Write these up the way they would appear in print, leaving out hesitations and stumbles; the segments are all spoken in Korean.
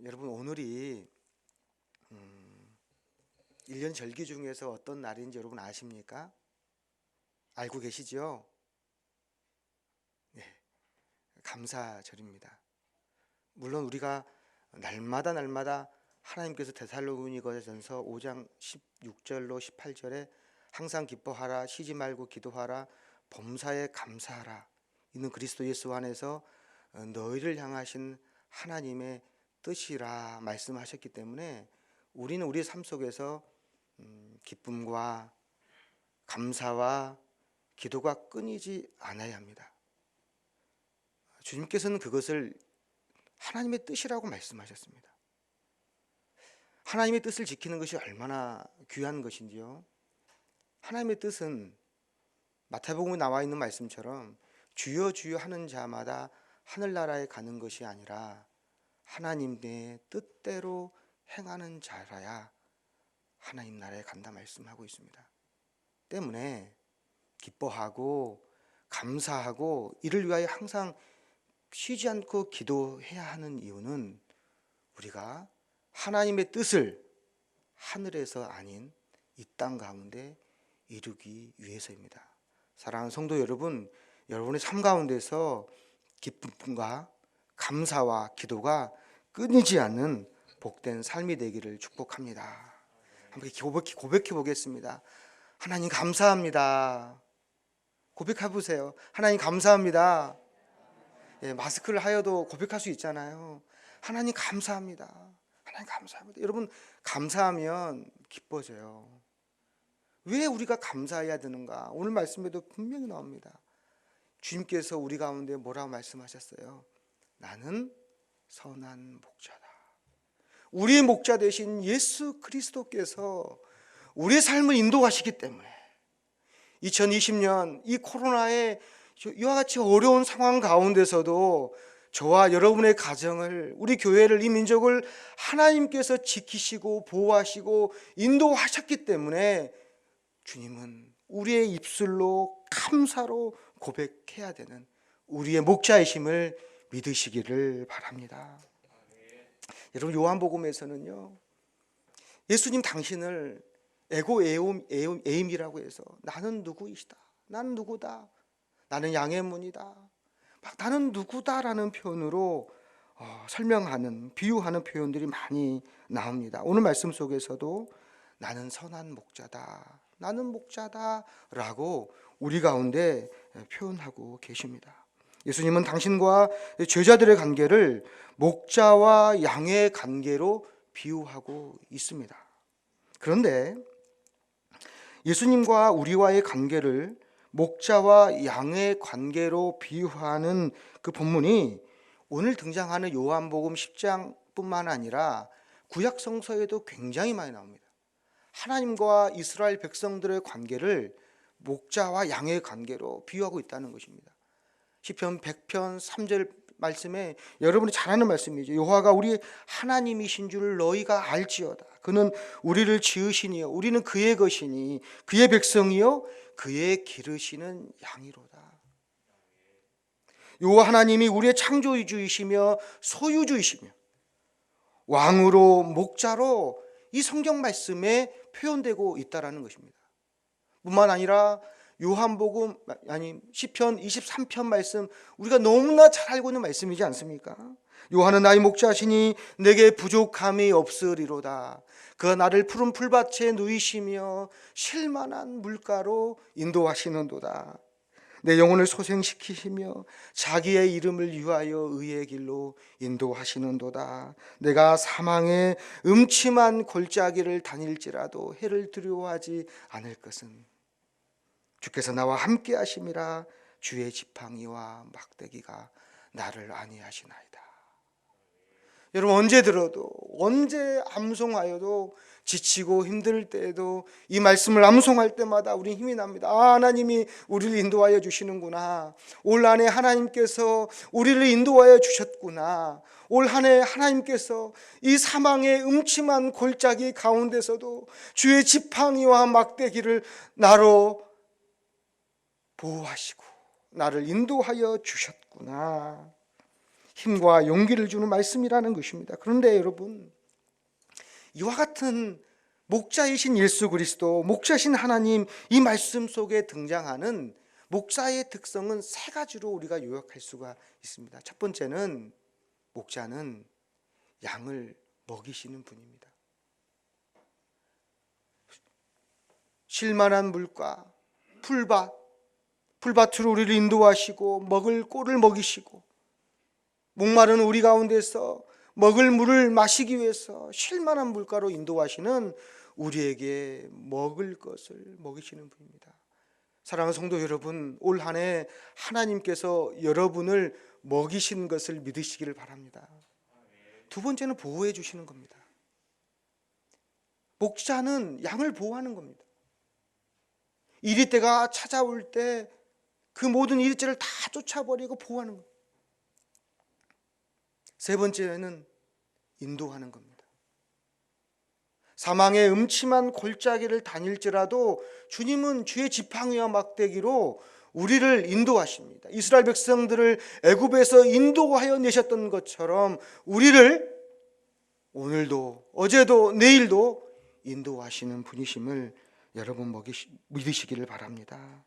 여러분, 오늘이 1년 절기 중에서 어떤 날인지 여러분 아십니까? 알고 계시죠? 네, 감사절입니다. 물론 우리가 날마다 하나님께서 데살로니가전서 5장 16절로 18절에 항상 기뻐하라, 쉬지 말고 기도하라, 범사에 감사하라, 이는 그리스도 예수 안에서 너희를 향하신 하나님의 뜻이라 말씀하셨기 때문에 우리는 우리의 삶 속에서 기쁨과 감사와 기도가 끊이지 않아야 합니다. 주님께서는 그것을 하나님의 뜻이라고 말씀하셨습니다. 하나님의 뜻을 지키는 것이 얼마나 귀한 것인지요. 하나님의 뜻은 마태복음에 나와 있는 말씀처럼 주여 주여 하는 자마다 하늘나라에 가는 것이 아니라 하나님의 뜻대로 행하는 자라야 하나님 나라에 간다 말씀하고 있습니다. 때문에 기뻐하고 감사하고 이를 위하여 항상 쉬지 않고 기도해야 하는 이유는 우리가 하나님의 뜻을 하늘에서 아닌 이 땅 가운데 이루기 위해서입니다. 사랑하는 성도 여러분, 여러분의 삶 가운데서 기쁨과 감사와 기도가 끊이지 않는 복된 삶이 되기를 축복합니다. 한번 고백해 보겠습니다. 하나님 감사합니다. 고백해 보세요. 하나님 감사합니다. 예, 마스크를 하여도 고백할 수 있잖아요. 하나님 감사합니다. 하나님 감사합니다. 여러분, 감사하면 기뻐져요. 왜 우리가 감사해야 되는가? 오늘 말씀에도 분명히 나옵니다. 주님께서 우리 가운데 뭐라고 말씀하셨어요? 나는 선한 목자다. 우리의 목자 되신 예수 그리스도께서 우리의 삶을 인도하시기 때문에 2020년 이 코로나의 이와 같이 어려운 상황 가운데서도 저와 여러분의 가정을, 우리 교회를, 이 민족을 하나님께서 지키시고 보호하시고 인도하셨기 때문에 주님은 우리의 입술로 감사로 고백해야 되는 우리의 목자이심을 믿으시기를 바랍니다. 여러분, 요한복음에서는요, 예수님 당신을 에고 에임이라고 해서 나는 누구이시다, 나는 누구다, 나는 양의 문이다, 막 나는 누구다라는 표현으로 설명하는, 비유하는 표현들이 많이 나옵니다. 오늘 말씀 속에서도 나는 선한 목자다, 나는 목자다라고 우리 가운데 표현하고 계십니다. 예수님은 당신과 제자들의 관계를 목자와 양의 관계로 비유하고 있습니다. 그런데 예수님과 우리와의 관계를 목자와 양의 관계로 비유하는 그 본문이 오늘 등장하는 요한복음 10장뿐만 아니라 구약 성서에도 굉장히 많이 나옵니다. 하나님과 이스라엘 백성들의 관계를 목자와 양의 관계로 비유하고 있다는 것입니다. 시편 100편 3절 말씀에 여러분이 잘 아는 말씀이죠. 여호와가 우리 하나님이신 줄 너희가 알지어다. 그는 우리를 지으시니요 우리는 그의 것이니 그의 백성이요 그의 기르시는 양이로다. 여호와 하나님이 우리의 창조주이시며 소유주이시며 왕으로 목자로 이 성경 말씀에 표현되고 있다라는 것입니다. 뿐만 아니라 요한복음 시편 23편 말씀, 우리가 너무나 잘 알고 있는 말씀이지 않습니까? 요한은 나의 목자시니 내게 부족함이 없으리로다. 그가 나를 푸른 풀밭에 누이시며 쉴만한 물가로 인도하시는도다. 내 영혼을 소생시키시며 자기의 이름을 위하여 의의 길로 인도하시는도다. 내가 사망의 음침한 골짜기를 다닐지라도 해를 두려워하지 않을 것은 주께서 나와 함께 하심이라. 주의 지팡이와 막대기가 나를 안위하시나이다. 여러분, 언제 들어도, 언제 암송하여도 지치고 힘들 때에도 이 말씀을 암송할 때마다 우리는 힘이 납니다. 하나님이 우리를 인도하여 주시는구나. 올 한 해 하나님께서 우리를 인도하여 주셨구나. 올 한 해 하나님께서 이 사망의 음침한 골짜기 가운데서도 주의 지팡이와 막대기를 나로 보호하시고 나를 인도하여 주셨구나. 힘과 용기를 주는 말씀이라는 것입니다. 그런데 여러분, 이와 같은 목자이신 예수 그리스도, 목자신 하나님, 이 말씀 속에 등장하는 목자의 특성은 세 가지로 우리가 요약할 수가 있습니다. 첫 번째는 목자는 양을 먹이시는 분입니다. 쉴만한 물과 풀밭으로 우리를 인도하시고 먹을 꼴을 먹이시고, 목마른 우리 가운데서 먹을 물을 마시기 위해서 쉴만한 물가로 인도하시는 우리에게 먹을 것을 먹이시는 분입니다. 사랑하는 성도 여러분, 올 한 해 하나님께서 여러분을 먹이신 것을 믿으시기를 바랍니다. 두 번째는 보호해 주시는 겁니다. 목자는 양을 보호하는 겁니다. 이리때가 찾아올 때 그 모든 이리째를 다 쫓아버리고 보호하는 겁니다. 세 번째는 인도하는 겁니다. 사망의 음침한 골짜기를 다닐지라도 주님은 주의 지팡이와 막대기로 우리를 인도하십니다. 이스라엘 백성들을 애굽에서 인도하여 내셨던 것처럼 우리를 오늘도, 어제도, 내일도 인도하시는 분이심을 여러분 믿으시기를 바랍니다.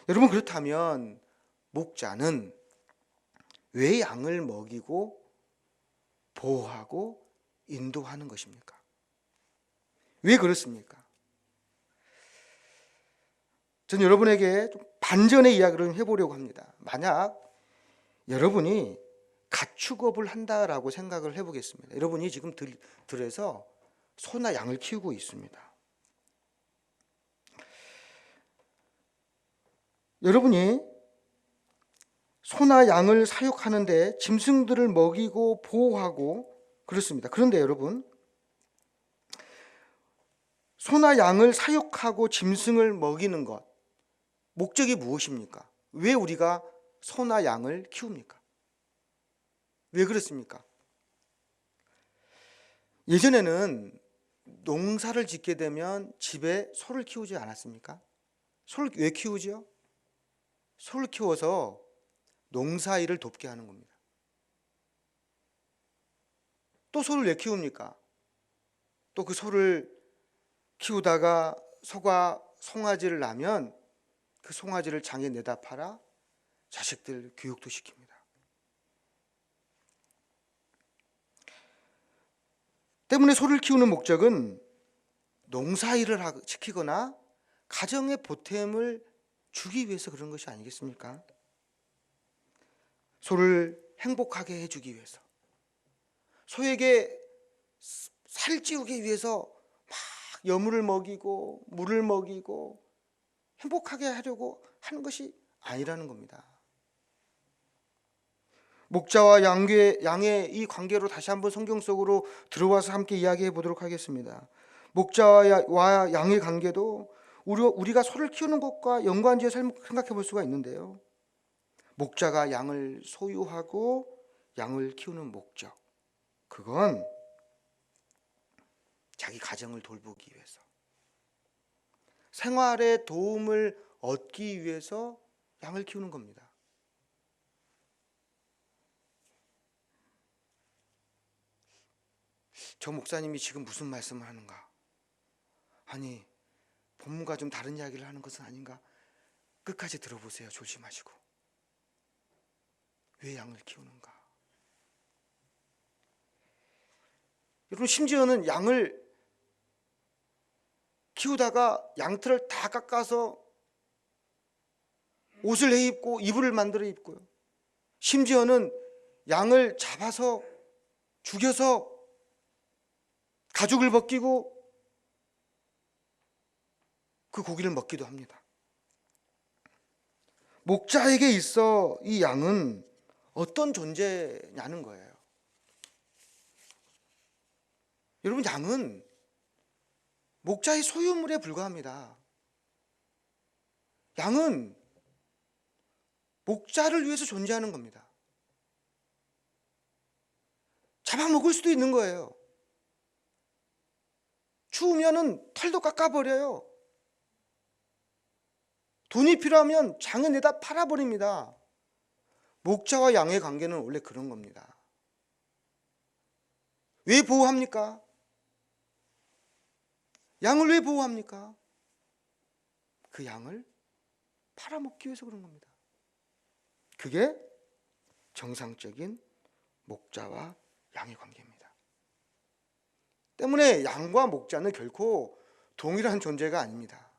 여러분, 그렇다면 목자는 왜 양을 먹이고 보호하고 인도하는 것입니까? 왜 그렇습니까? 저는 여러분에게 좀 반전의 이야기를 해보려고 합니다. 만약 여러분이 가축업을 한다라고 생각을 해보겠습니다. 여러분이 지금 들에서 소나 양을 키우고 있습니다. 여러분이 소나 양을 사육하는데 짐승들을 먹이고 보호하고 그렇습니다. 그런데 여러분, 소나 양을 사육하고 짐승을 먹이는 것, 목적이 무엇입니까? 왜 우리가 소나 양을 키웁니까? 왜 그렇습니까? 예전에는 농사를 짓게 되면 집에 소를 키우지 않았습니까? 소를 왜 키우죠? 소를 키워서 농사일을 돕게 하는 겁니다. 또 소를 왜 키웁니까? 또 그 소를 키우다가 소가 송아지를 낳으면 그 송아지를 장에 내다 팔아 자식들 교육도 시킵니다. 때문에 소를 키우는 목적은 농사일을 시키거나 가정의 보탬을 주기 위해서 그런 것이 아니겠습니까? 소를 행복하게 해주기 위해서, 소에게 살을 찌우기 위해서 막 여물을 먹이고 물을 먹이고 행복하게 하려고 하는 것이 아니라는 겁니다. 목자와 양의 이 관계로 다시 한번 성경 속으로 들어와서 함께 이야기해 보도록 하겠습니다. 목자와 양의 관계도 우리가 소를 키우는 것과 연관지어 생각해 볼 수가 있는데요. 목자가 양을 소유하고 양을 키우는 목적, 그건 자기 가정을 돌보기 위해서, 생활에 도움을 얻기 위해서 양을 키우는 겁니다. 저 목사님이 지금 무슨 말씀을 하는가? 아니, 본문과 좀 다른 이야기를 하는 것은 아닌가? 끝까지 들어보세요. 조심하시고. 왜 양을 키우는가? 여러분, 심지어는 양을 키우다가 양털을 다 깎아서 옷을 해입고 이불을 만들어 입고요. 심지어는 양을 잡아서 죽여서 가죽을 벗기고 그 고기를 먹기도 합니다. 목자에게 있어 이 양은 어떤 존재냐는 거예요. 여러분, 양은 목자의 소유물에 불과합니다. 양은 목자를 위해서 존재하는 겁니다. 잡아먹을 수도 있는 거예요. 추우면은 털도 깎아버려요. 돈이 필요하면 장에 내다 팔아버립니다. 목자와 양의 관계는 원래 그런 겁니다. 왜 보호합니까? 양을 왜 보호합니까? 그 양을 팔아먹기 위해서 그런 겁니다. 그게 정상적인 목자와 양의 관계입니다. 때문에 양과 목자는 결코 동일한 존재가 아닙니다.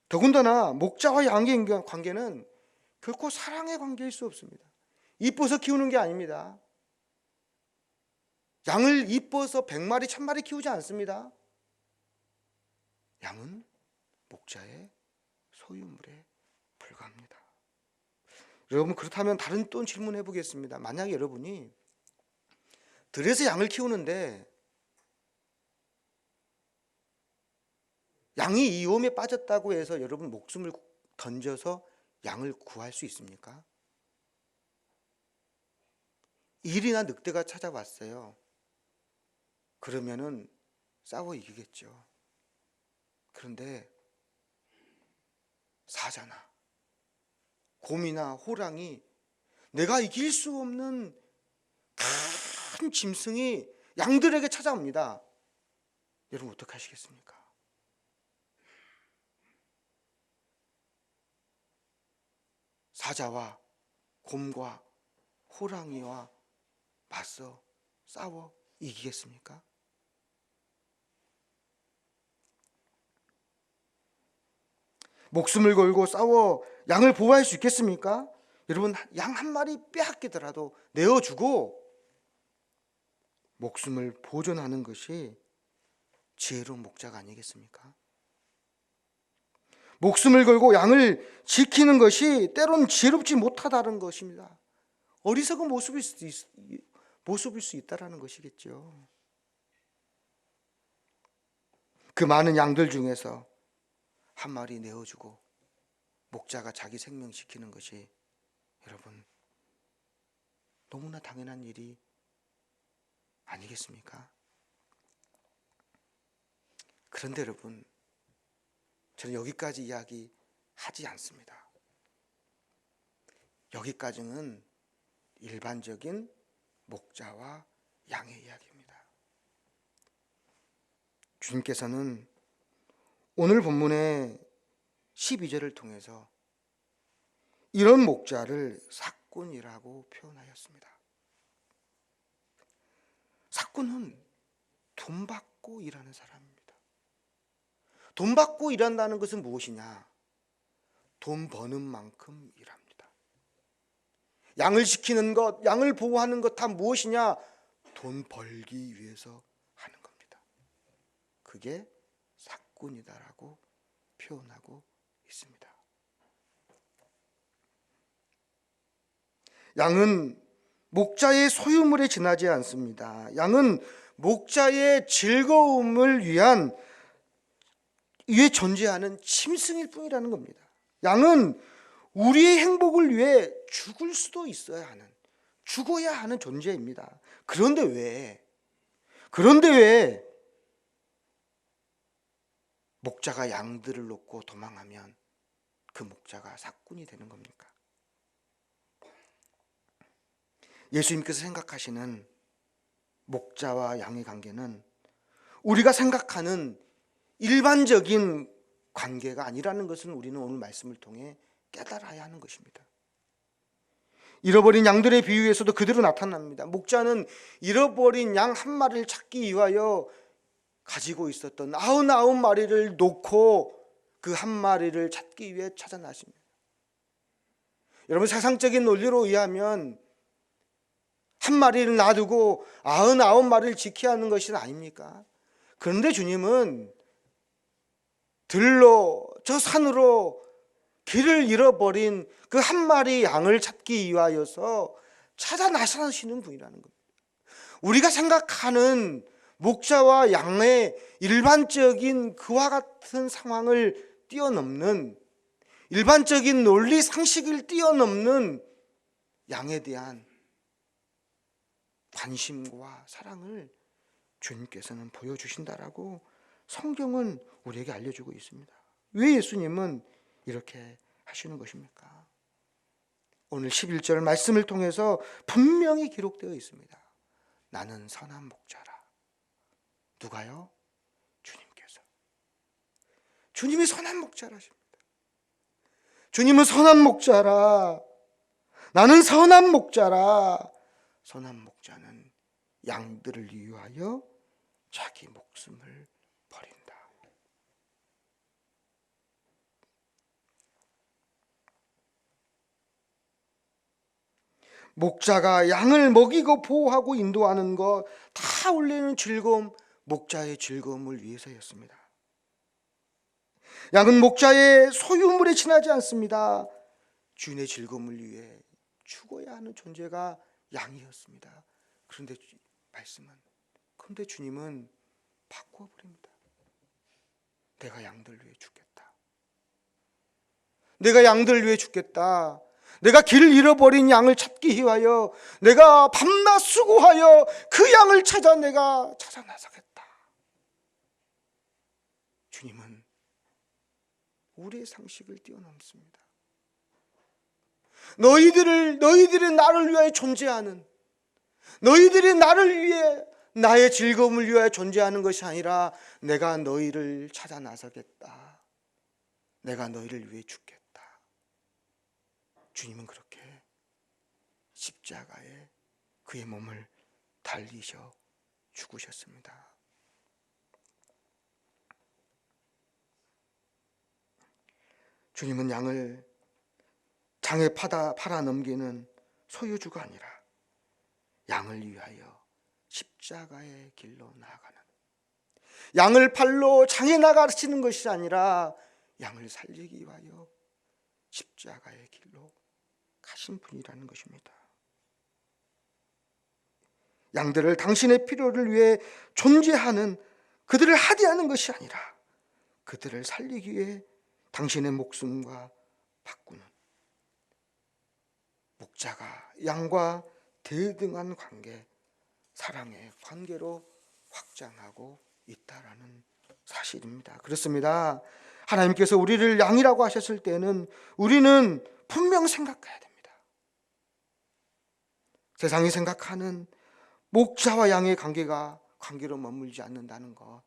더군다나 목자와 양의 관계는 결코 사랑의 관계일 수 없습니다. 이뻐서 키우는 게 아닙니다. 양을 이뻐서 100마리, 1000마리 키우지 않습니다. 양은 목자의 소유물에 불과합니다. 여러분, 그렇다면 다른 또 질문해 보겠습니다. 만약에 여러분이 들에서 양을 키우는데 양이 위험에 빠졌다고 해서 여러분 목숨을 던져서 양을 구할 수 있습니까? 일이나 늑대가 찾아왔어요. 그러면은 싸워 이기겠죠. 그런데 사자나 곰이나 호랑이, 내가 이길 수 없는 큰 짐승이 양들에게 찾아옵니다. 여러분 어떻게 하시겠습니까? 사자와 곰과 호랑이와 맞서 싸워 이기겠습니까? 목숨을 걸고 싸워 양을 보호할 수 있겠습니까? 여러분, 양 한 마리 빼앗기더라도 내어주고 목숨을 보존하는 것이 지혜로운 목자가 아니겠습니까? 목숨을 걸고 양을 지키는 것이 때론 지혜롭지 못하다는 것입니다. 어리석은 모습일 수 있다는 것이겠죠. 그 많은 양들 중에서 한 마리 내어주고 목자가 자기 생명 지키는 것이 여러분 너무나 당연한 일이 아니겠습니까? 그런데 여러분, 저는 여기까지 이야기하지 않습니다. 여기까지는 일반적인 목자와 양의 이야기입니다. 주님께서는 오늘 본문의 12절을 통해서 이런 목자를 삭군이라고 표현하였습니다. 삭군은 돈 받고 일하는 사람입니다. 돈 받고 일한다는 것은 무엇이냐? 돈 버는 만큼 일합니다. 양을 지키는 것, 양을 보호하는 것 다 무엇이냐? 돈 벌기 위해서 하는 겁니다. 그게 삭군이다라고 표현하고 있습니다. 양은 목자의 소유물에 지나지 않습니다. 양은 목자의 즐거움을 위해 존재하는 짐승일 뿐이라는 겁니다. 양은 우리의 행복을 위해 죽을 수도 있어야 하는, 죽어야 하는 존재입니다. 그런데 왜 목자가 양들을 놓고 도망하면 그 목자가 삭군이 되는 겁니까? 예수님께서 생각하시는 목자와 양의 관계는 우리가 생각하는 일반적인 관계가 아니라는 것을 우리는 오늘 말씀을 통해 깨달아야 하는 것입니다. 잃어버린 양들의 비유에서도 그대로 나타납니다. 목자는 잃어버린 양 한 마리를 찾기 위하여 가지고 있었던 99마리를 놓고 그 한 마리를 찾기 위해 찾아 나십니다. 여러분, 세상적인 논리로 의하면 한 마리를 놔두고 99마리를 지켜야 하는 것이 아닙니까? 그런데 주님은 들로 저 산으로 길을 잃어버린 그 한 마리 양을 찾기 위하여서 찾아 나서시는 분이라는 겁니다. 우리가 생각하는 목자와 양의 일반적인 그와 같은 상황을 뛰어넘는, 일반적인 논리 상식을 뛰어넘는 양에 대한 관심과 사랑을 주님께서는 보여주신다라고 성경은 우리에게 알려주고 있습니다. 왜 예수님은 이렇게 하시는 것입니까? 오늘 11절 말씀을 통해서 분명히 기록되어 있습니다. 나는 선한 목자라. 누가요? 주님께서. 주님이 선한 목자라십니다. 주님은 선한 목자라. 나는 선한 목자라. 선한 목자는 양들을 위하여 자기 목숨을 버린다. 목자가 양을 먹이고 보호하고 인도하는 것 다 원래는 즐거움, 목자의 즐거움을 위해서였습니다. 양은 목자의 소유물에 지나지 않습니다. 주인의 즐거움을 위해 죽어야 하는 존재가 양이었습니다. 그런데 그런데 주님은 바꾸어 버립니다. 내가 양들 위해 죽겠다. 내가 양들 위해 죽겠다. 내가 길을 잃어버린 양을 찾기 위하여 내가 밤낮 수고하여 그 양을 찾아 내가 찾아 나서겠다. 주님은 우리의 상식을 뛰어넘습니다. 너희들이 나를 위하여 존재하는, 너희들이 나를 위해 나의 즐거움을 위하여 존재하는 것이 아니라 내가 너희를 찾아 나서겠다. 내가 너희를 위해 죽겠다. 주님은 그렇게 십자가에 그의 몸을 달리셔 죽으셨습니다. 주님은 양을 장에 팔아 넘기는 소유주가 아니라 양을 위하여 십자가의 길로 나아가는, 양을 팔로 장에 나가시는 것이 아니라 양을 살리기 위하여 십자가의 길로 가신 분이라는 것입니다. 양들을 당신의 필요를 위해 존재하는, 그들을 하대하는 것이 아니라 그들을 살리기 위해 당신의 목숨과 바꾸는, 목자가 양과 대등한 관계, 사랑의 관계로 확장하고 있다라는 사실입니다. 그렇습니다. 하나님께서 우리를 양이라고 하셨을 때는 우리는 분명 생각해야 됩니다. 세상이 생각하는 목자와 양의 관계로 머물지 않는다는 것,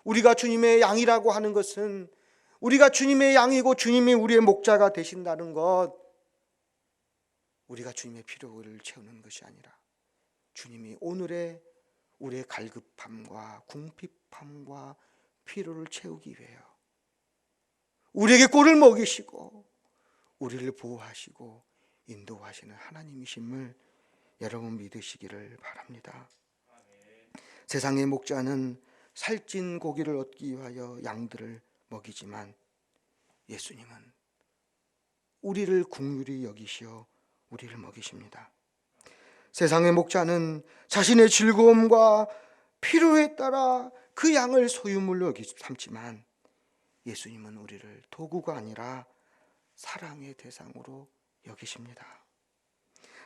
우리가 주님의 양이라고 하는 것은 우리가 주님의 양이고 주님이 우리의 목자가 되신다는 것, 우리가 주님의 필요를 채우는 것이 아니라 주님이 오늘의 우리의 갈급함과 궁핍함과 필요를 채우기 위해요. 우리에게 꼴을 먹이시고 우리를 보호하시고 인도하시는 하나님이심을 여러분 믿으시기를 바랍니다. 세상의 목자는 살찐 고기를 얻기 위하여 양들을 먹이지만 예수님은 우리를 긍휼히 여기시어 우리를 먹이십니다. 세상의 목자는 자신의 즐거움과 필요에 따라 그 양을 소유물로 삼지만 예수님은 우리를 도구가 아니라 사랑의 대상으로 여기십니다.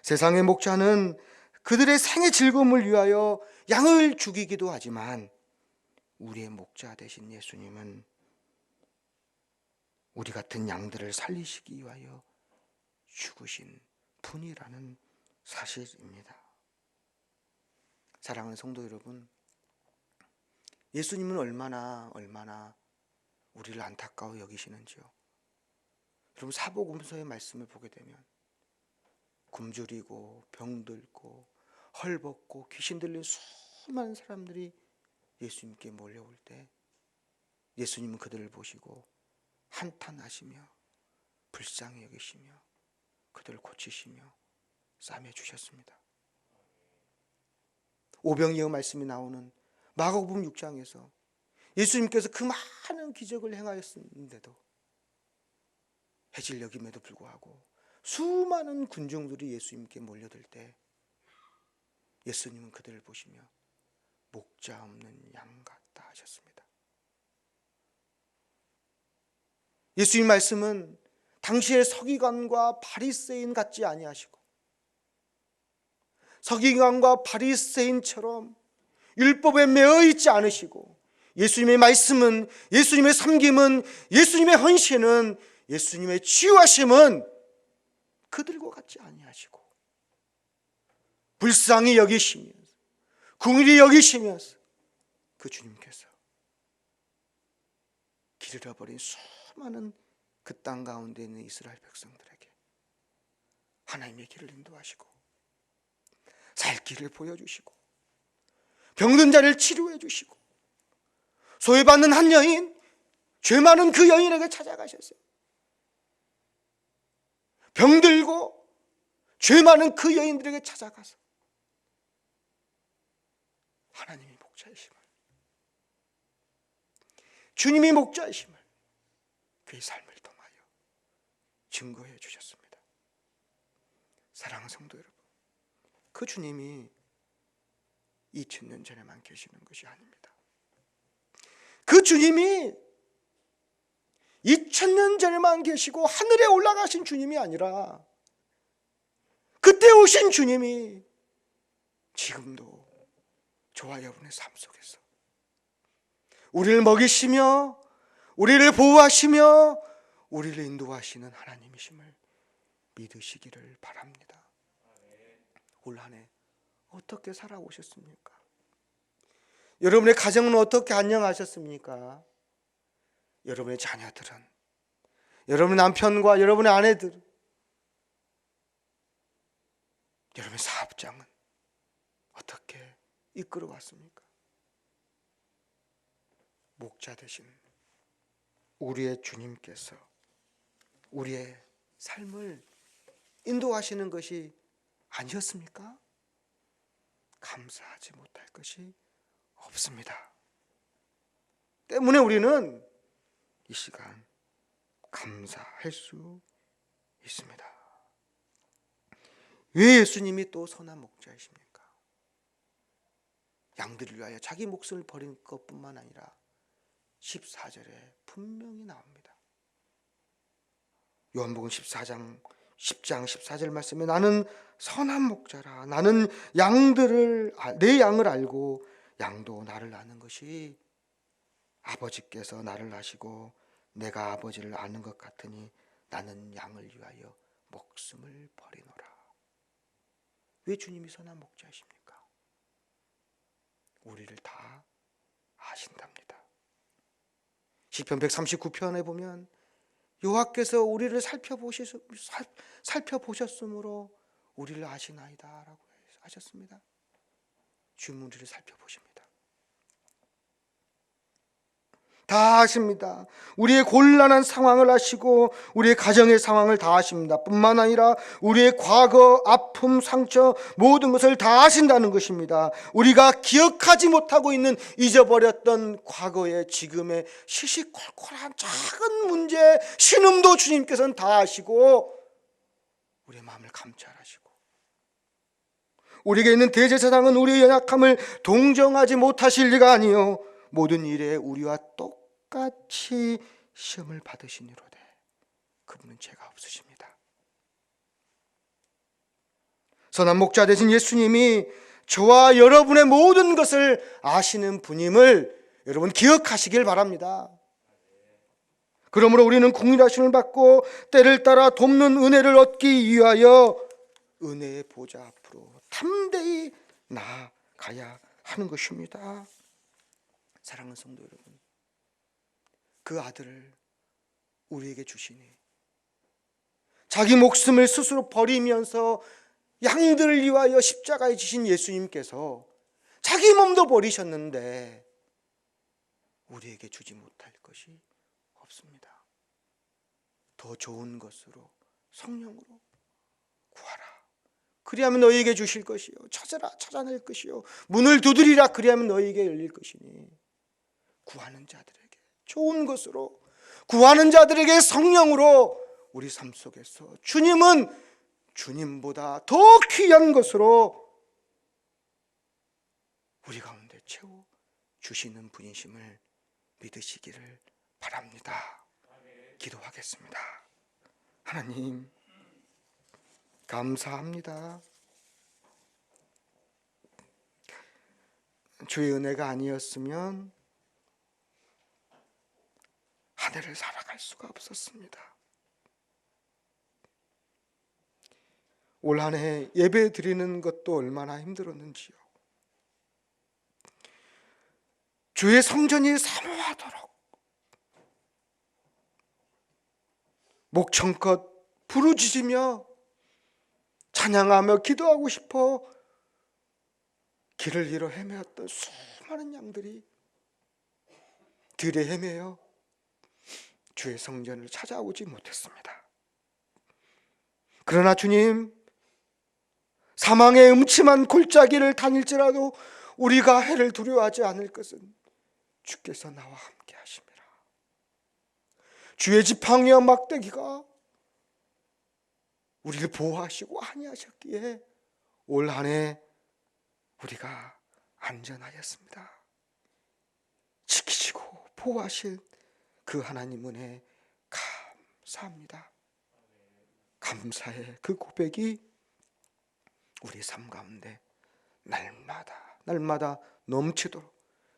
세상의 목자는 그들의 생의 즐거움을 위하여 양을 죽이기도 하지만 우리의 목자 되신 예수님은 우리 같은 양들을 살리시기 위하여 죽으신 분이라는 사실입니다. 사랑하는 성도 여러분, 예수님은 얼마나 우리를 안타까워 여기시는지요. 여러분, 사복음서의 말씀을 보게 되면 굶주리고 병들고 헐벗고 귀신 들린 수많은 사람들이 예수님께 몰려올 때 예수님은 그들을 보시고 한탄하시며 불쌍히 여기시며 그들을 고치시며 싸매 주셨습니다. 오병이어 말씀이 나오는 마가복음 6장에서 예수님께서 그 많은 기적을 행하였는데도 해질 여김에도 불구하고 수많은 군중들이 예수님께 몰려들 때 예수님은 그들을 보시며 목자 없는 양 같다 하셨습니다. 예수님 말씀은 당시의 서기관과 바리새인 같지 아니하시고 서기관과 바리새인처럼 율법에 매어 있지 않으시고 예수님의 말씀은, 예수님의 섬김은, 예수님의 헌신은 예수님의 치유하심은 그들과 같지 아니하시고 불쌍히 여기시면서 긍휼히 여기시면서 그 주님께서 길 잃어버린 수많은 그 땅 가운데 있는 이스라엘 백성들에게 하나님의 길을 인도하시고 살 길을 보여주시고 병든 자를 치료해 주시고 소외받는 한 여인, 죄 많은 그 여인에게 찾아가셨어요. 병들고 죄 많은 그 여인들에게 찾아가서 하나님이 목자이심을, 주님이 목자이심을 그의 삶을 통하여 증거해 주셨습니다. 사랑하는 성도 여러분, 그 주님이 2000년 전에만 계시는 것이 아닙니다. 그 주님이 2000년 전에만 계시고 하늘에 올라가신 주님이 아니라 그때 오신 주님이 지금도 저와 여러분의 삶 속에서 우리를 먹이시며 우리를 보호하시며 우리를 인도하시는 하나님이심을 믿으시기를 바랍니다. 올 한 해 어떻게 살아오셨습니까? 여러분의 가정은 어떻게 안녕하셨습니까? 여러분의 자녀들은, 여러분의 남편과 여러분의 아내들, 여러분의 사업장은 어떻게 이끌어왔습니까? 목자 되신 우리의 주님께서 우리의 삶을 인도하시는 것이 아니었습니까? 감사하지 못할 것이 없습니다. 때문에 우리는 이 시간 감사할 수 있습니다. 왜 예수님이 또 선한 목자이십니까? 양들을 위하여 자기 목숨을 버린 것뿐만 아니라 14절에 분명히 나옵니다. 요한복음 10장 14절 말씀에 나는 선한 목자라, 나는 내 양을 알고 양도 나를 아는 것이 아버지께서 나를 아시고 내가 아버지를 아는 것 같으니 나는 양을 위하여 목숨을 버리노라. 왜 주님이 선한 목자이십니까? 우리를 다 아신답니다. 시편 139편에 보면 여호와께서 우리를 살펴보셨으므로 우리를 아시나이다 라고 하셨습니다. 주님 우리를 살펴보십니다. 다 아십니다. 우리의 곤란한 상황을 아시고 우리의 가정의 상황을 다 아십니다. 뿐만 아니라 우리의 과거, 아픔, 상처 모든 것을 다 아신다는 것입니다. 우리가 기억하지 못하고 있는 잊어버렸던 과거의 지금의 시시콜콜한 작은 문제 신음도 주님께서는 다 아시고 우리의 마음을 감찰하시고 우리에게 있는 대제사장은 우리의 연약함을 동정하지 못하실 리가 아니요 모든 일에 우리와 똑같이 시험을 받으시니로되 그분은 죄가 없으십니다. 선한 목자 되신 예수님이 저와 여러분의 모든 것을 아시는 분임을 여러분 기억하시길 바랍니다. 그러므로 우리는 긍휼하심을 받고 때를 따라 돕는 은혜를 얻기 위하여 은혜의 보좌 앞으로 담대히 나아가야 하는 것입니다. 사랑하는 성도 여러분, 그 아들을 우리에게 주시니 자기 목숨을 스스로 버리면서 양들을 위하여 십자가에 지신 예수님께서 자기 몸도 버리셨는데 우리에게 주지 못할 것이 없습니다. 더 좋은 것으로 성령으로 구하라. 그리하면 너희에게 주실 것이요 찾아라 찾아낼 것이요 문을 두드리라 그리하면 너희에게 열릴 것이니 구하는 자들에게 좋은 것으로 구하는 자들에게 성령으로 우리 삶 속에서 주님은 주님보다 더 귀한 것으로 우리 가운데 채워 주시는 분이심을 믿으시기를 바랍니다. 기도하겠습니다. 하나님 감사합니다. 주의 은혜가 아니었으면 한 해를 살아갈 수가 없었습니다. 올 한 해 예배 드리는 것도 얼마나 힘들었는지요. 주의 성전이 사모하도록 목청껏 부르짖으며 찬양하며 기도하고 싶어 길을 잃어 헤매었던 수많은 양들이 들에 헤매어 주의 성전을 찾아오지 못했습니다. 그러나 주님, 사망의 음침한 골짜기를 다닐지라도 우리가 해를 두려워하지 않을 것은 주께서 나와 함께 하심이라. 주의 지팡이와 막대기가 우리를 보호하시고 안위하셨기에 올 한 해 우리가 안전하였습니다. 지키시고 보호하실 그 하나님 은혜 감사합니다. 감사의 그 고백이 우리 삶 가운데 날마다 넘치도록,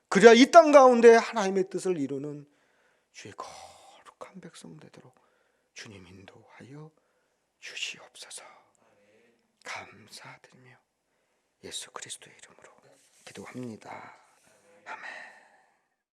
그래야 이 땅 가운데 하나님의 뜻을 이루는 주의 거룩한 백성 되도록 주님 인도하여 주시옵소서. 감사드리며 예수 그리스도의 이름으로 기도합니다. 아멘.